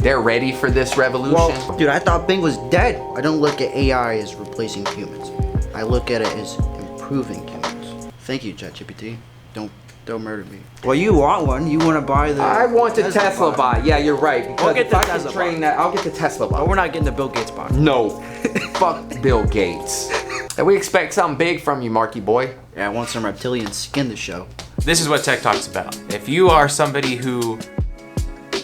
They're ready for this revolution. Well, dude, I thought Bing was dead. I don't look at AI as replacing humans. I look at it as improving humans. Thank you, ChatGPT. Don't murder me. Well, you want one. You want to buy the... I want the Tesla bot. Yeah, you're right. Because We'll get if the I can Tesla train bot. that, I'll get the Tesla bot. But we're not getting the Bill Gates bot. No. Fuck Bill Gates. And we expect something big from you, Marky boy. Yeah, I want some reptilian skin to show. This is what Tech Talk's about. If you are somebody who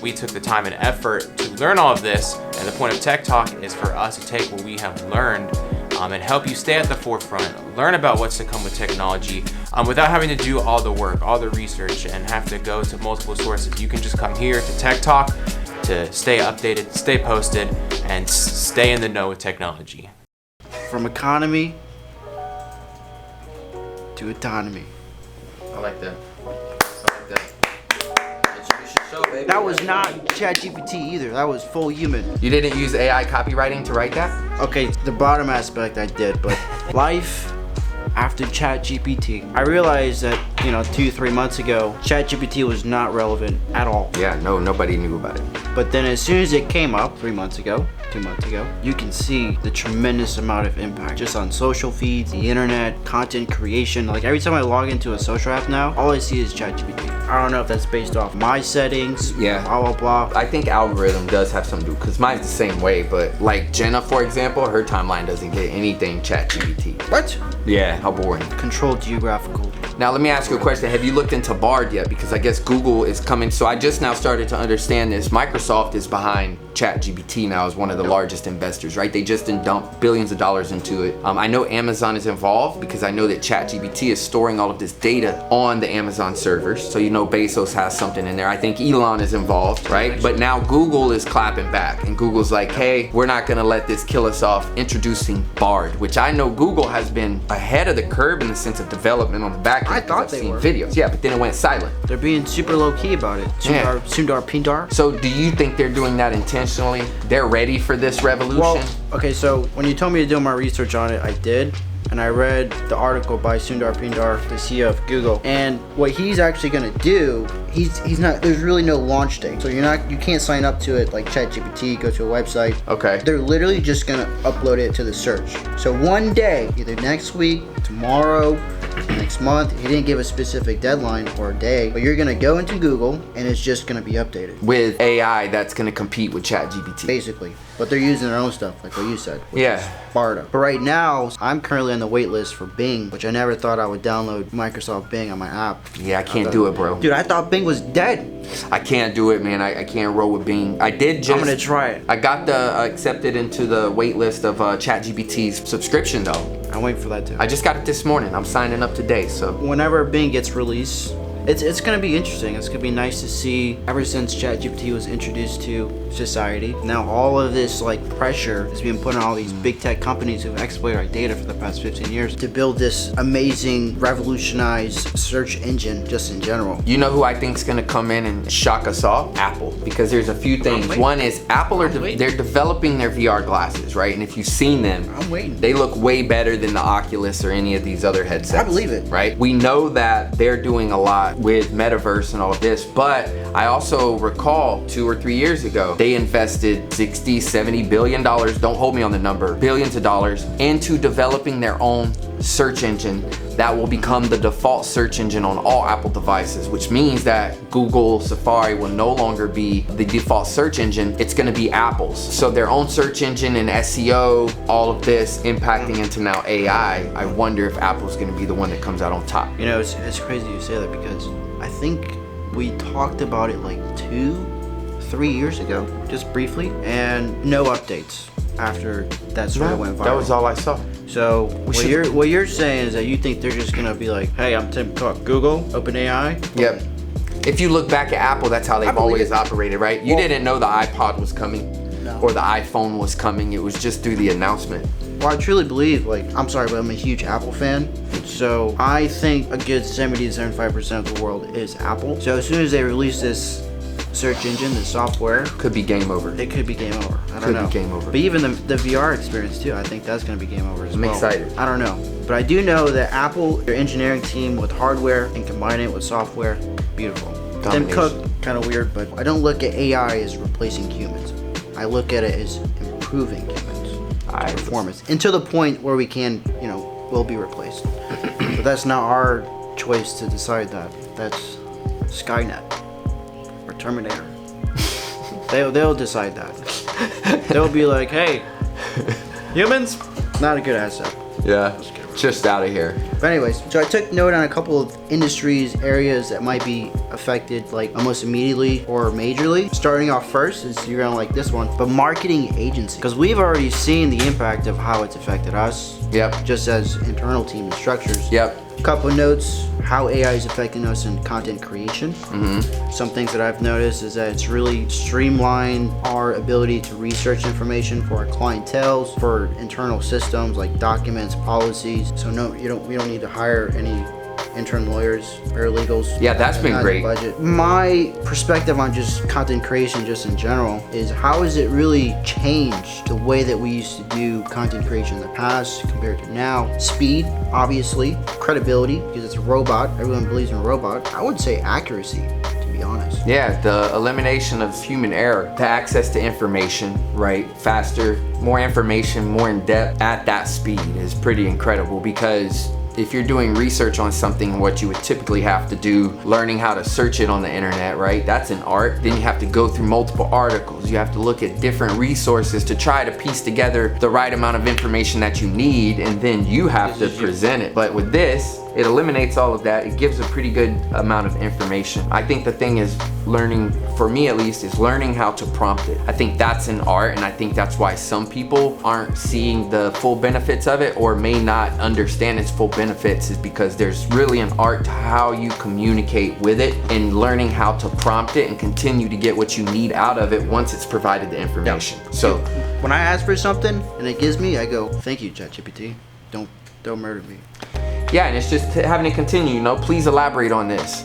we took the time and effort to learn all of this, and the point of Tech Talk is for us to take what we have learned and help you stay at the forefront, learn about what's to come with technology without having to do all the work, all the research, and have to go to multiple sources. You can just come here to Tech Talk to stay updated, stay posted, and stay in the know with technology. From economy to autonomy. I like that. That was not ChatGPT either. That was full human. You didn't use AI copywriting to write that? Okay, the bottom aspect I did, but Life After Chat GPT. I realized that, 2-3 months ago, ChatGPT was not relevant at all. Yeah, no, nobody knew about it. But then as soon as it came up 3 months ago, 2 months ago, you can see the tremendous amount of impact just on social feeds, the internet, content creation. Like every time I log into a social app now, all I see is ChatGPT. I don't know if that's based off my settings, Yeah. blah, blah, blah. I think algorithm does have something to do, because mine's the same way, but like Jenna, for example, her timeline doesn't get anything ChatGPT. What? Yeah, how boring. Controlled geographical. Now let me ask you a question. Have you looked into Bard yet? Because I guess Google is coming. So I just now started to understand this. Microsoft is behind ChatGPT now as one of the largest investors, right? They just dumped billions of dollars into it. I know Amazon is involved because I know that ChatGPT is storing all of this data on the Amazon servers. So Bezos has something in there. I think Elon is involved, right? But now Google is clapping back, and Google's like, hey, we're not gonna let this kill us off, introducing Bard, which I know Google has been ahead of the curve in the sense of development on the back end. I thought I've they seen were. videos. Yeah, but then it went silent. They're being super low key about it. Yeah. Sundar Pindar. So do you think they're doing that intentionally? They're ready for this revolution? Well, okay, so when you told me to do my research on it, I did. And I read the article by Sundar Pindar, the CEO of Google. And what he's actually gonna do, he's not, there's really no launch date. So you can't sign up to it like ChatGPT, go to a website. Okay. They're literally just gonna upload it to the search. So one day, either next week, tomorrow, next month, he didn't give a specific deadline or a day, but you're gonna go into Google and it's just gonna be updated. With AI that's gonna compete with ChatGPT. Basically. But they're using their own stuff, like what you said. Yeah. Barda. But right now, I'm currently on the wait list for Bing, which I never thought I would download Microsoft Bing on my app. Yeah, I can't do it, bro. Dude, I thought Bing was dead. I can't do it, man. I can't roll with Bing. I did just... I'm gonna try it. I got accepted into the wait list of ChatGPT's subscription, though. I'm waiting for that too. I just got it this morning. I'm signing up today, so... Whenever Bing gets released, it's gonna be interesting. It's gonna be nice to see. Ever since ChatGPT was introduced to society, now all of this like pressure is being put on all these big tech companies who've exploited our data for the past 15 years to build this amazing, revolutionized search engine just in general. You know who I think is gonna come in and shock us all? Apple. Because there's a few things. One is Apple they're developing their VR glasses, right? And if you've seen them, I'm waiting. they look way better than the Oculus or any of these other headsets. I believe it. Right? We know that they're doing a lot with metaverse and all of this, but I also recall 2 or 3 years ago, they invested 60, 70 billion dollars, don't hold me on the number, billions of dollars into developing their own search engine that will become the default search engine on all Apple devices, which means that Google Safari will no longer be the default search engine. It's gonna be Apple's. So their own search engine and SEO, all of this impacting into now AI, I wonder if Apple's gonna be the one that comes out on top. It's crazy you say that because I think we talked about it like 2-3 years ago, just briefly, and no updates after that sort of went viral. That was all I saw. So what you're saying is that you think they're just gonna be like, hey, I'm Tim Cook, Google, OpenAI. Yep. If you look back at Apple, that's how they've always operated, right? You didn't know the iPod was coming or the iPhone was coming. It was just through the announcement. Well, I truly believe, I'm sorry, but I'm a huge Apple fan. So I think a good 70-75% of the world is Apple. So as soon as they release this search engine, the software, Could be game over. it could be game over. I don't Could know. be game over. But even the VR experience too, I think that's gonna be game over as I'm well. excited. I don't know. But I do know that Apple, their engineering team with hardware and combining it with software, beautiful. Tim Cook, kind of weird, but I don't look at AI as replacing humans. I look at it as improving humans' performance, and to the point where we can, will be replaced. But that's not our choice to decide that. That's Skynet or Terminator. They'll decide that. They'll be like, hey, humans, not a good asset. Yeah, just out of here. But anyways, so I took note on a couple of industries, areas that might be affected like almost immediately or majorly. Starting off first is, you're gonna like this one, but marketing agency. Because we've already seen the impact of how it's affected us. Yep. Just as internal team and structures. Yep. Couple of notes, how AI is affecting us in content creation. Some things that I've noticed is that it's really streamlined our ability to research information for our clientele, for internal systems like documents, policies. So no, we don't need to hire any intern lawyers, paralegals. Yeah, that's been great. Budget. My perspective on just content creation, just in general, is how has it really changed the way that we used to do content creation in the past compared to now? Speed, obviously. Credibility, because it's a robot. Everyone believes in a robot. I would say accuracy, to be honest. Yeah, the elimination of human error, the access to information, right? Faster, more information, more in depth at that speed is pretty incredible, because if you're doing research on something, what you would typically have to do, learning how to search it on the internet, right? That's an art. Then you have to go through multiple articles. You have to look at different resources to try to piece together the right amount of information that you need, and then you have to present it. But with this, it eliminates all of that. It gives a pretty good amount of information. I think the thing is learning, for me at least, is learning how to prompt it. I think that's an art, and I think that's why some people aren't seeing the full benefits of it, or may not understand its full benefits, is because there's really an art to how you communicate with it, and learning how to prompt it and continue to get what you need out of it once it's provided the information. Yep. So when I ask for something and it gives me, I go, thank you, ChatGPT. Don't murder me. yeah, and it's just having to continue, please elaborate on this.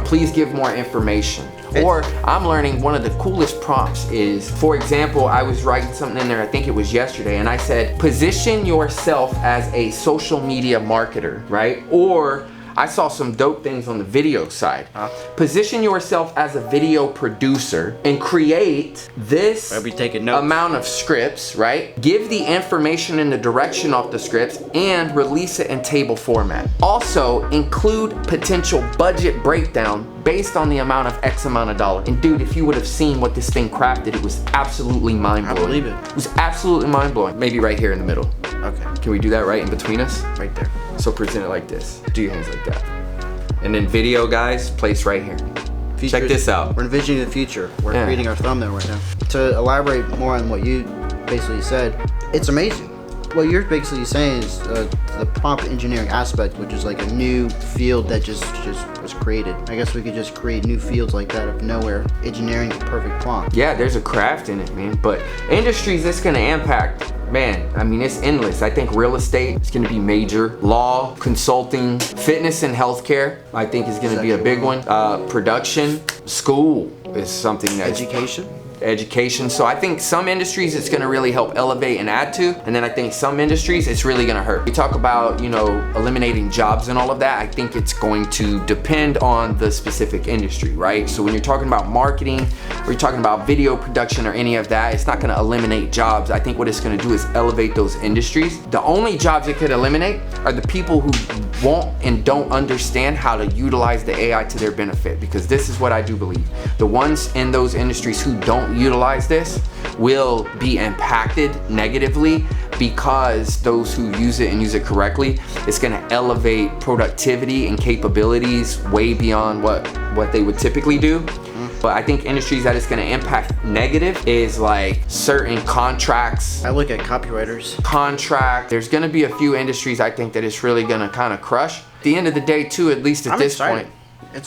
Please give more information. Or I'm learning one of the coolest prompts is, for example, I was writing something in there, I think it was yesterday, and I said, position yourself as a social media marketer, right? Or I saw some dope things on the video side. Position yourself as a video producer and create this amount of scripts, right? Give the information and the direction off the scripts and release it in table format. Also, include potential budget breakdown based on the amount of X amount of dollars. And dude, if you would have seen what this thing crafted, it was absolutely mind-blowing. I believe it. It was absolutely mind-blowing. Maybe right here in the middle. Okay. Can we do that right in between us? Right there. So present it like this. Do your hands like that. And then video, guys, place right here. Check this out. We're envisioning the future. We're creating our thumbnail right now. To elaborate more on what you basically said, it's amazing. What you're basically saying is the prompt engineering aspect, which is like a new field that just was created. I guess we could just create new fields like that out of nowhere. Engineering the perfect prompt. Yeah, there's a craft in it, man. But industries that's gonna impact, man, I mean, it's endless. I think real estate is gonna be major. Law, consulting, fitness and healthcare, I think is gonna be a big one. Production, school is something that's... Education. So I think some industries it's going to really help elevate and add to, and then I think some industries it's really going to hurt. We talk about eliminating jobs and all of that. I think it's going to depend on the specific industry, right? So when you're talking about marketing, or you're talking about video production or any of that, it's not going to eliminate jobs. I think what it's going to do is elevate those industries. The only jobs it could eliminate are the people who won't and don't understand how to utilize the AI to their benefit, because this is what I do believe. The ones in those industries who don't utilize this will be impacted negatively, because those who use it and use it correctly, it's going to elevate productivity and capabilities way beyond what they would typically do. But I think industries that it's going to impact negative is like certain contracts. I look at copywriters. There's going to be a few industries I think that it's really going to kind of crush. At the end of the day too, at least at this point,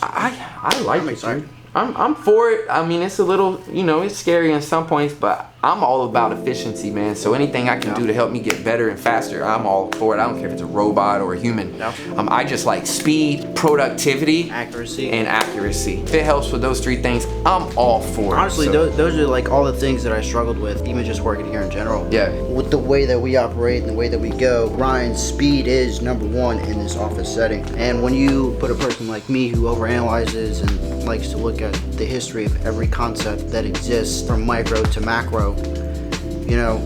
I like it, dude. I'm for it. I mean, it's a little, it's scary in some points, but I'm all about efficiency, man. So anything I can do to help me get better and faster, I'm all for it. I don't care if it's a robot or a human. No. I just like speed, productivity, Accuracy. and accuracy. If it helps with those three things, I'm all for it. Honestly, So, those are like all the things that I struggled with, even just working here in general. yeah. With the way that we operate and the way that we go, Ryan, speed is number one in this office setting. And when you put a person like me who overanalyzes and likes to look at the history of every concept that exists from micro to macro, you know,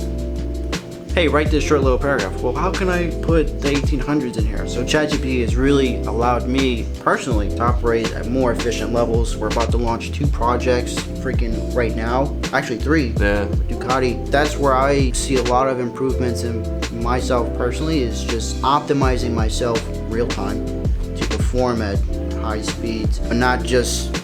hey, write this short little paragraph. Well, how can I put the 1800s in here? So ChatGPT has really allowed me personally to operate at more efficient levels. We're about to launch 2 projects freaking right now. Actually 3. Yeah. Ducati. That's where I see a lot of improvements in myself personally, is just optimizing myself real time to perform at high speeds, but not just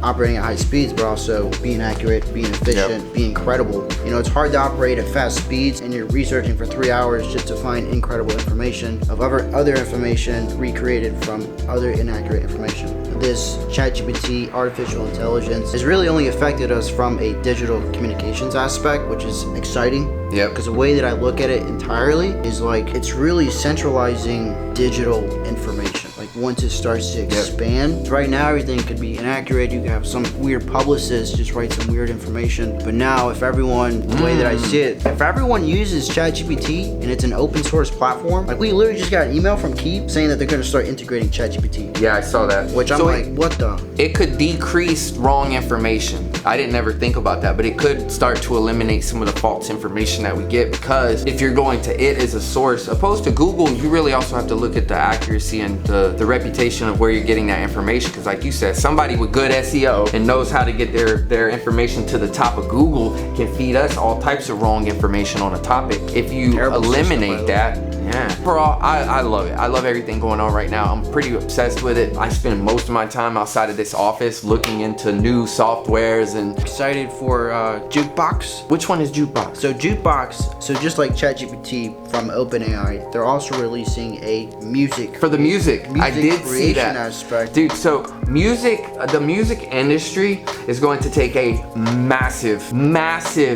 operating at high speeds, but also being accurate, being efficient, being credible. You know, it's hard to operate at fast speeds and you're researching for 3 hours just to find incredible information of other information recreated from other inaccurate information. This ChatGPT artificial intelligence has really only affected us from a digital communications aspect, which is exciting. Yep. Because the way that I look at it entirely is like it's really centralizing digital information. Like once it starts to expand, right now everything could be inaccurate. You could have some weird publicist just write some weird information. But now if everyone, the way that I see it, if everyone uses ChatGPT and it's an open source platform, like we literally just got an email from Keep saying that they're going to start integrating ChatGPT. Yeah, I saw that. Which I'm like, what the? It could decrease wrong information. I didn't ever think about that, but it could start to eliminate some of the false information that we get, because if you're going to it as a source, opposed to Google, you really also have to look at the accuracy and the reputation of where you're getting that information. Because like you said, somebody with good SEO and knows how to get their information to the top of Google can feed us all types of wrong information on a topic. If you Terrible eliminate system, that, yeah. Overall, I love it. I love everything going on right now. I'm pretty obsessed with it. I spend most of my time outside of this office looking into new softwares and... Excited for Jukebox. Which one is Jukebox? So Jukebox, so just like ChatGPT from OpenAI, they're also releasing a music For the music. I did see creation that. aspect. Dude, so the music industry is going to take a massive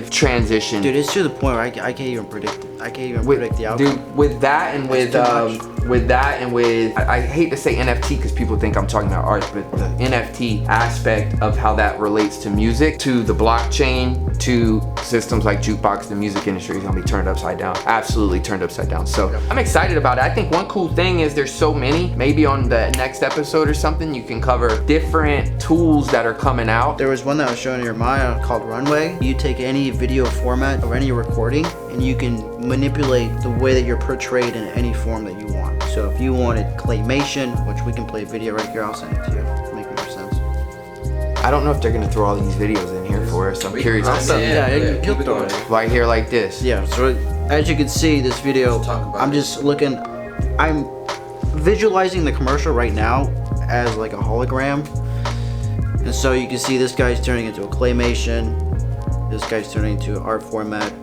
transition. Dude, it's to the point where I can't even predict it. I can't even predict the outcome. Dude, with that and with I hate to say NFT because people think I'm talking about art, but the NFT aspect of how that relates to music, to the blockchain, to systems like Jukebox, the music industry is gonna be turned upside down. Absolutely turned upside down. So I'm excited about it. I think one cool thing is there's so many. Maybe on the next episode or something, you can cover different tools that are coming out. There was one that I was showing Jeremiah called Runway. You take any video format or any recording and you can manipulate the way that you're portrayed in any form that you want. So if you wanted claymation, which we can play a video right here, I'll send it to you. It'll make more sense. I don't know if they're gonna throw all these videos in here for us. I'm curious to see. You'll throw it. Right here like this. Yeah, so as you can see, this video, I'm just looking, I'm visualizing the commercial right now as like a hologram. And so you can see this guy's turning into a claymation, this guy's turning into an art format.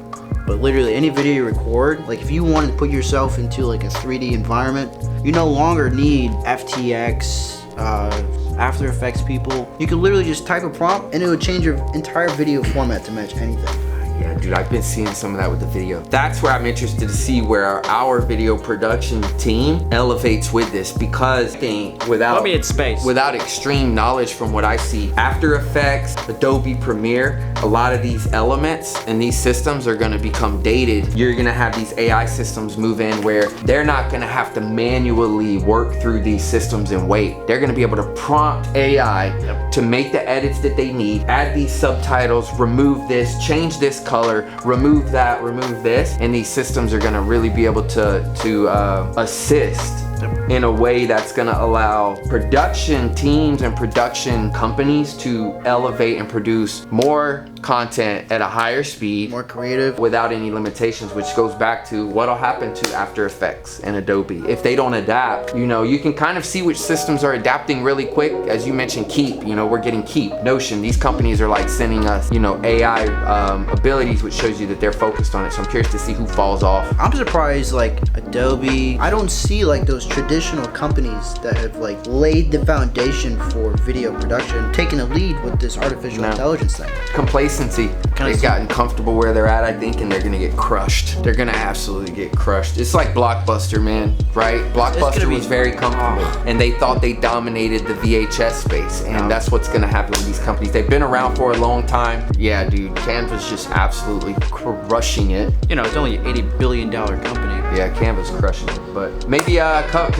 But literally any video you record, like if you wanted to put yourself into like a 3D environment, you no longer need FTX, After Effects people. You can literally just type a prompt and it would change your entire video format to match anything. Yeah, dude, I've been seeing some of that with the video. That's where I'm interested to see where our video production team elevates with this, because I think without extreme knowledge from what I see, After Effects, Adobe Premiere, a lot of these elements and these systems are gonna become dated. You're gonna have these AI systems move in where they're not gonna have to manually work through these systems and wait. They're gonna be able to prompt AI to make the edits that they need, add these subtitles, remove this, change this color, remove that, remove this, and these systems are gonna really be able to assist in a way that's gonna allow production teams and production companies to elevate and produce more content at a higher speed, More creative. without any limitations, which goes back to what'll happen to After Effects and Adobe if they don't adapt. You know, you can kind of see which systems are adapting really quick. As you mentioned, Keep, you know, we're getting Keep, Notion. These companies are like sending us, you know, AI abilities, which shows you that they're focused on it. So I'm curious to see who falls off. I'm surprised like Adobe, I don't see like those traditional additional companies that have like laid the foundation for video production, taking a lead with this artificial intelligence thing. Complacency. They've gotten comfortable where they're at, I think, and they're gonna get crushed. They're gonna absolutely get crushed. It's like Blockbuster, man, right? Blockbuster was very comfortable, and they thought they dominated the VHS space, and that's what's gonna happen with these companies. They've been around for a long time. Yeah, dude, Canva's just absolutely crushing it. You know, it's only an $80 billion company. Yeah, Canva's crushing it, but maybe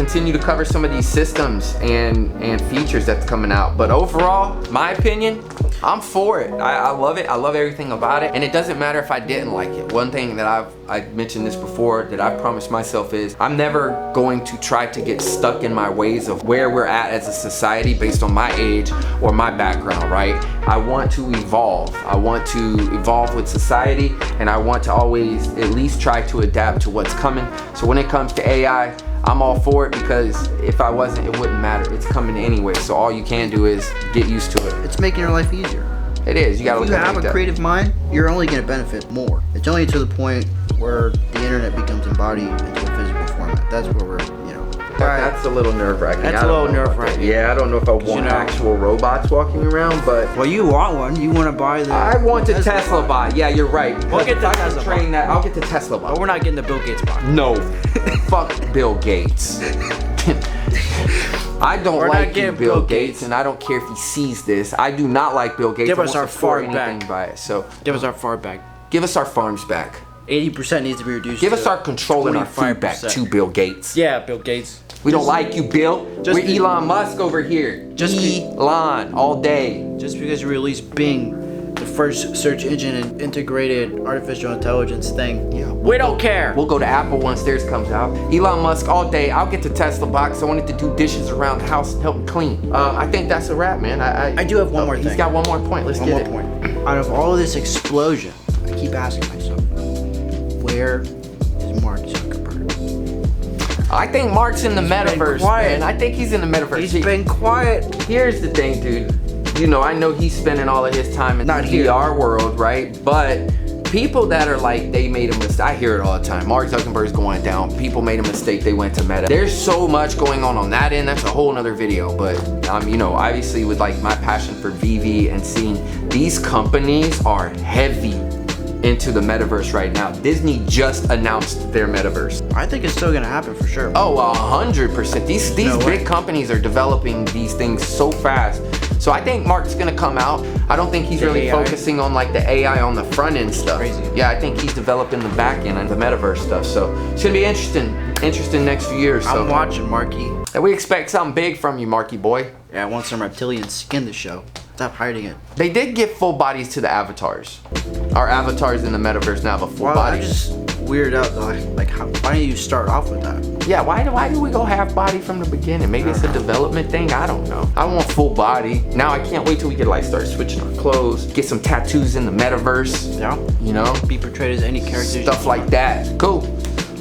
continue to cover some of these systems and features that's coming out. But overall, my opinion, I'm for it. I love it. I love everything about it, and it doesn't matter if I didn't like it. One thing that I've mentioned this before that I promised myself is I'm never going to try to get stuck in my ways of where we're at as a society based on my age or my background, right? I want to evolve. I want to evolve with society, and I want to always at least try to adapt to what's coming. So when it comes to AI, I'm all for it, because if I wasn't, it wouldn't matter. It's coming anyway, so all you can do is get used to it. It's making your life easier. It is. You gotta look at it like that. If you have a creative mind, you're only gonna benefit more. It's only to the point where the internet becomes embodied into a physical format. That's where we're, That's a little nerve-wracking. That's a little nerve-wracking. Yeah, I don't know if I want actual robots walking around, but... Well, you want one. You want to buy the... I want the Tesla bot. Yeah, you're right. We'll get the Tesla train that. I'll get the Tesla bot. But we're not getting the Bill Gates bot. No. Fuck Bill Gates. I don't like you, Bill Gates, and I don't care if he sees this. I do not like Bill Gates. Give us our farm back. By it. So give us our farm back. Give us our farms back. 80% needs to be reduced. Give us our control and our food back to Bill Gates. Yeah, Bill Gates. We don't like you, Bill. We're Elon Musk over here. Elon all day. Just because you released Bing, the first search engine and integrated artificial intelligence thing, we don't care. We'll go to Apple once theirs comes out. Elon Musk all day. I'll get the Tesla box. I wanted to do dishes around the house and help me clean. I think that's a wrap, man. I do have one more thing. He's got one more point. Let's get it. One more point. Out of all of this explosion, I keep asking myself, where is Mark Zuckerberg? I think Mark's in the metaverse, man. I think he's in the metaverse. He's been quiet. Here's the thing, dude. You know, I know he's spending all of his time in the VR world, right? But people that are like, they made a mistake. I hear it all the time. Mark Zuckerberg's going down. People made a mistake. They went to Meta. There's so much going on that end. That's a whole nother video. But you know, obviously with like my passion for VV and seeing these companies are heavy into the metaverse right now. Disney just announced their metaverse. I think it's still gonna happen for sure. Oh, 100%. These big companies are developing these things so fast. So I think Mark's gonna come out. I don't think he's really focusing on like the AI on the front end stuff. Crazy. Yeah, I think he's developing the back end and the metaverse stuff. So it's gonna be interesting next few years. So I'm watching, Marky. And we expect something big from you, Marky boy. Yeah, I want some reptilian skin to show. Stop hiding it. They did give full bodies to the avatars. Our avatars in the metaverse now have a full body. I'm just weirded out though. Like why do you start off with that? Yeah, why do we go half body from the beginning? Maybe it's a development thing. I don't know. I want full body. Now I can't wait till we get like start switching our clothes, get some tattoos in the metaverse. Yeah. You know, be portrayed as any character. Stuff like that. Cool.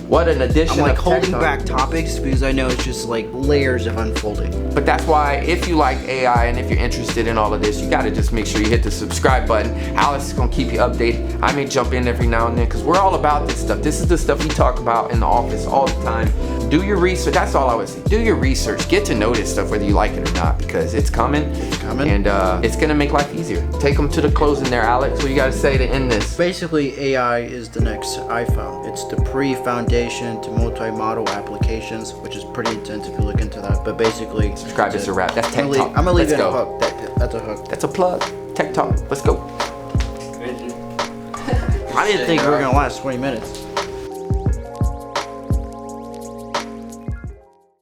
What an addition. I'm like holding back topics because I know it's just like layers of unfolding. But that's why if you like AI and if you're interested in all of this, you gotta just make sure you hit the subscribe button. Alex is gonna keep you updated. I may jump in every now and then because we're all about this stuff. This is the stuff we talk about in the office all the time. Do your research. That's all I would say. Do your research. Get to know this stuff whether you like it or not, because it's coming. It's coming. And it's gonna make life easier. Take them to the closing there, Alex. What you gotta say to end this? Basically, AI is the next iPhone. It's the pre-foundation to multi-model applications, which is pretty intense if you look into that. But basically, subscribe is a wrap. That's Tech Talk. I'm gonna leave it a hook. That's a hook. That's a plug. Tech Talk. Let's go. I didn't think we were gonna last 20 minutes.